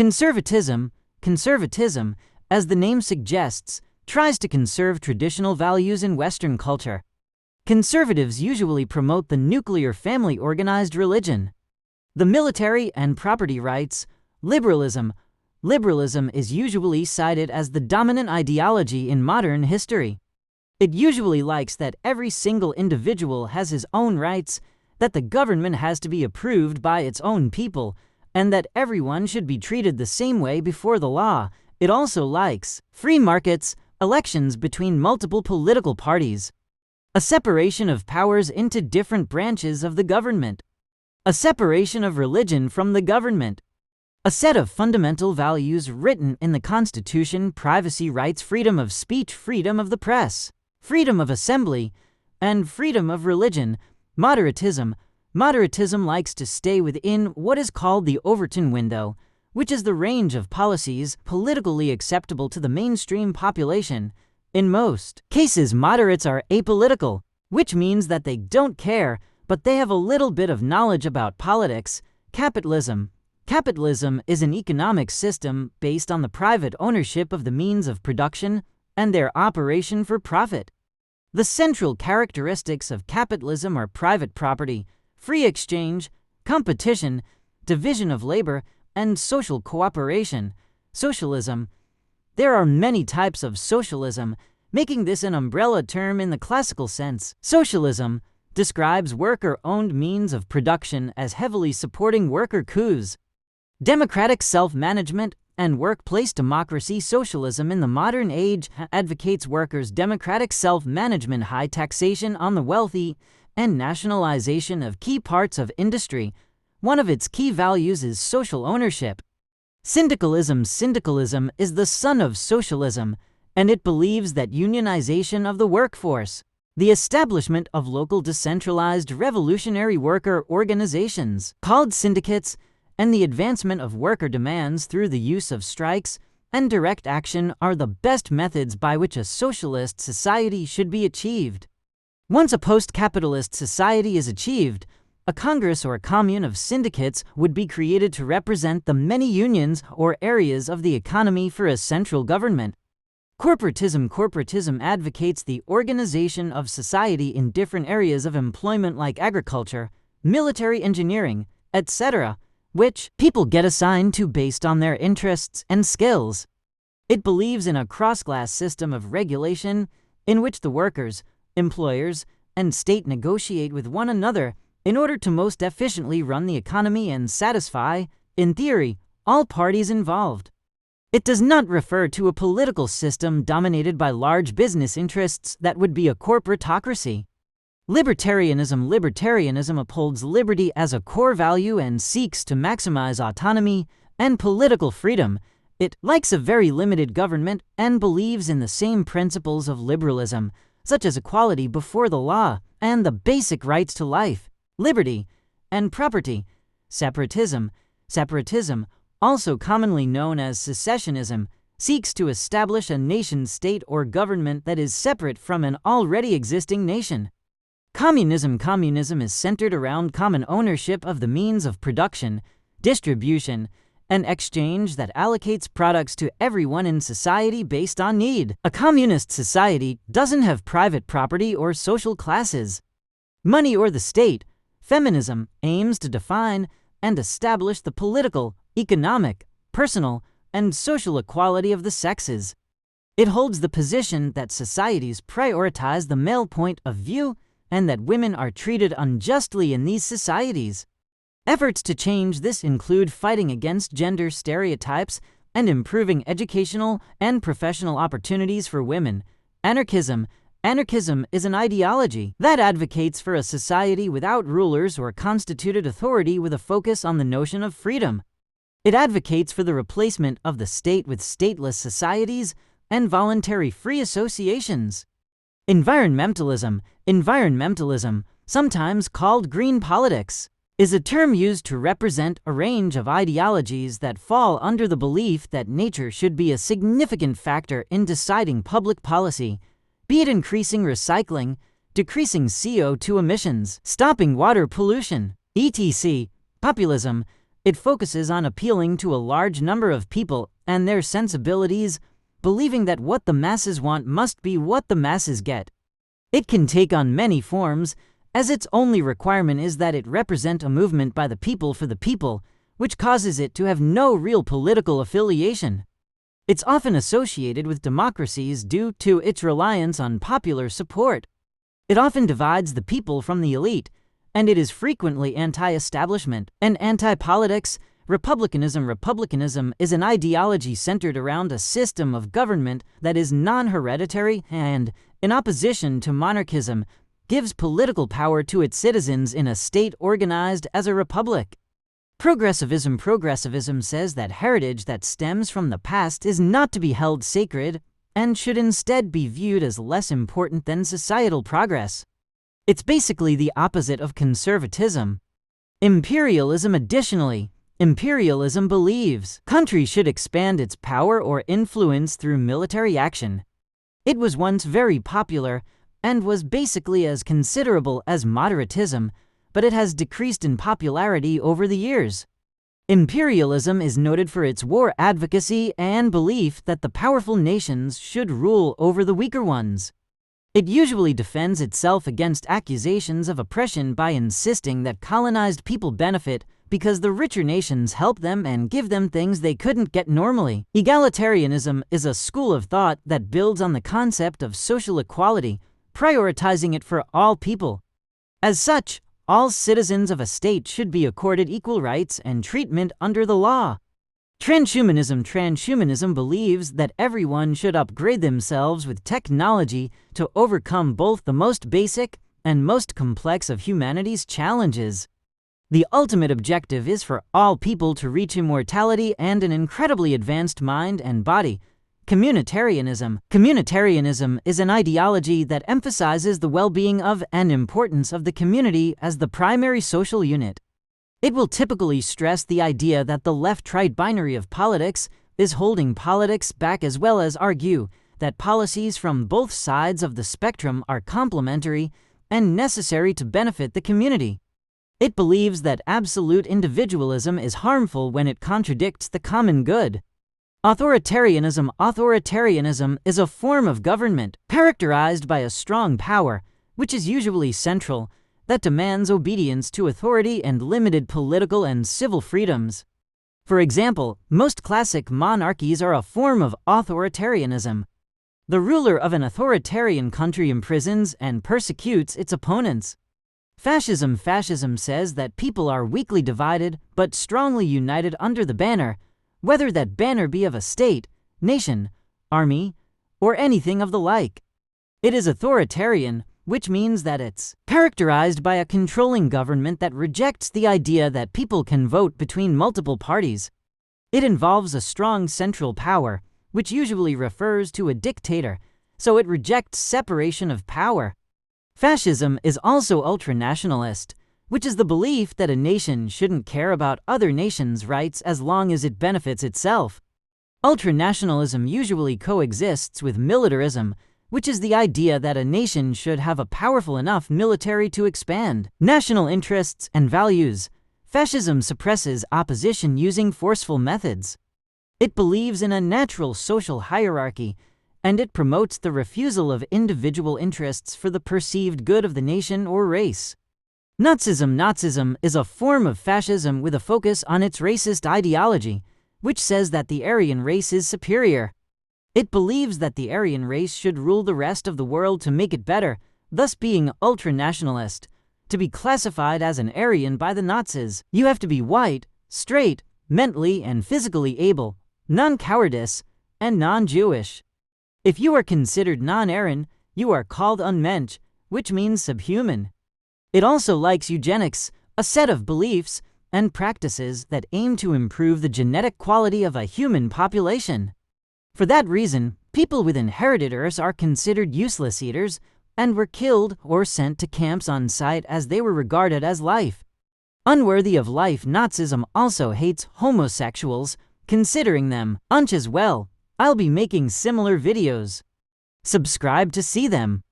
Conservatism, as the name suggests, tries to conserve traditional values in Western culture. Conservatives usually promote the nuclear family-organized religion, the military and property rights. Liberalism is usually cited as the dominant ideology in modern history. It usually likes that every single individual has his own rights, that the government has to be approved by its own people, and that everyone should be treated the same way before the law. It also likes free markets, elections between multiple political parties, a separation of powers into different branches of the government, a separation of religion from the government, a set of fundamental values written in the Constitution: privacy rights, freedom of speech, freedom of the press, freedom of assembly, and freedom of religion. Moderatism likes to stay within what is called the Overton window, which is the range of policies politically acceptable to the mainstream population. In most cases, moderates are apolitical, which means that they don't care, but they have a little bit of knowledge about politics. Capitalism is an economic system based on the private ownership of the means of production and their operation for profit. The central characteristics of capitalism are private property, free exchange, competition, division of labor, and social cooperation. Socialism. There are many types of socialism, making this an umbrella term in the classical sense. Socialism describes worker-owned means of production as heavily supporting worker coups, democratic self-management, and workplace democracy. Socialism in the modern age advocates workers' democratic self-management, high taxation on the wealthy, and nationalization of key parts of industry. One of its key values is social ownership. Syndicalism is the son of socialism, and it believes that unionization of the workforce, the establishment of local decentralized revolutionary worker organizations called syndicates, and the advancement of worker demands through the use of strikes and direct action are the best methods by which a socialist society should be achieved. Once a post-capitalist society is achieved, a congress or commune of syndicates would be created to represent the many unions or areas of the economy for a central government. Corporatism advocates the organization of society in different areas of employment like agriculture, military engineering, etc., which people get assigned to based on their interests and skills. It believes in a cross-class system of regulation in which the workers, employers, and state negotiate with one another in order to most efficiently run the economy and satisfy, in theory, all parties involved. It does not refer to a political system dominated by large business interests that would be a corporatocracy. Libertarianism upholds liberty as a core value and seeks to maximize autonomy and political freedom. It likes a very limited government and believes in the same principles of liberalism, such as equality before the law and the basic rights to life, liberty, and property. Separatism, also commonly known as secessionism, seeks to establish a nation-state or government that is separate from an already existing nation. Communism is centered around common ownership of the means of production, distribution, and exchange that allocates products to everyone in society based on need. A communist society doesn't have private property or social classes, money, or the state. Feminism aims to define and establish the political, economic, personal, and social equality of the sexes. It holds the position that societies prioritize the male point of view and that women are treated unjustly in these societies. Efforts to change this include fighting against gender stereotypes and improving educational and professional opportunities for women. Anarchism is an ideology that advocates for a society without rulers or constituted authority with a focus on the notion of freedom. It advocates for the replacement of the state with stateless societies and voluntary free associations. Environmentalism, sometimes called green politics, is a term used to represent a range of ideologies that fall under the belief that nature should be a significant factor in deciding public policy, be it increasing recycling, decreasing CO2 emissions, stopping water pollution, etc. Populism It focuses on appealing to a large number of people and their sensibilities, believing that what the masses want must be what the masses get. It can take on many forms, as its only requirement is that it represent a movement by the people for the people, which causes it to have no real political affiliation. It's often associated with democracies due to its reliance on popular support. It often divides the people from the elite, and it is frequently anti-establishment and anti-politics. Republicanism is an ideology centered around a system of government that is non-hereditary and, in opposition to monarchism, gives political power to its citizens in a state organized as a republic. Progressivism says that heritage that stems from the past is not to be held sacred and should instead be viewed as less important than societal progress. It's basically the opposite of conservatism. Imperialism believes countries should expand its power or influence through military action. It was once very popular and was basically as considerable as moderatism, but it has decreased in popularity over the years. Imperialism is noted for its war advocacy and belief that the powerful nations should rule over the weaker ones. It usually defends itself against accusations of oppression by insisting that colonized people benefit because the richer nations help them and give them things they couldn't get normally. Egalitarianism is a school of thought that builds on the concept of social equality, prioritizing it for all people. As such, all citizens of a state should be accorded equal rights and treatment under the law. Transhumanism believes that everyone should upgrade themselves with technology to overcome both the most basic and most complex of humanity's challenges. The ultimate objective is for all people to reach immortality and an incredibly advanced mind and body. Communitarianism is an ideology that emphasizes the well-being of and importance of the community as the primary social unit. It will typically stress the idea that the left-right binary of politics is holding politics back, as well as argue that policies from both sides of the spectrum are complementary and necessary to benefit the community. It believes that absolute individualism is harmful when it contradicts the common good. Authoritarianism is a form of government characterized by a strong power, which is usually central, that demands obedience to authority and limited political and civil freedoms. For example, most classic monarchies are a form of authoritarianism. The ruler of an authoritarian country imprisons and persecutes its opponents. Fascism says that people are weakly divided but strongly united under the banner, whether that banner be of a state, nation, army, or anything of the like. It is authoritarian, which means that it's characterized by a controlling government that rejects the idea that people can vote between multiple parties. It involves a strong central power, which usually refers to a dictator, so it rejects separation of power. Fascism is also ultranationalist, which is the belief that a nation shouldn't care about other nations' rights as long as it benefits itself. Ultranationalism usually coexists with militarism, which is the idea that a nation should have a powerful enough military to expand national interests and values. Fascism suppresses opposition using forceful methods. It believes in a natural social hierarchy, and it promotes the refusal of individual interests for the perceived good of the nation or race. Nazism is a form of fascism with a focus on its racist ideology, which says that the Aryan race is superior. It believes that the Aryan race should rule the rest of the world to make it better, thus being ultranationalist. To be classified as an Aryan by the Nazis, you have to be white, straight, mentally and physically able, non-cowardice, and non-Jewish. If you are considered non-Aryan, you are called unmensch, which means subhuman. It also likes eugenics, a set of beliefs and practices that aim to improve the genetic quality of a human population. For that reason, people with inherited Earths are considered useless eaters and were killed or sent to camps on sight as they were regarded as life unworthy of life. Nazism also hates homosexuals, considering them unch as well. I'll be making similar videos. Subscribe to see them.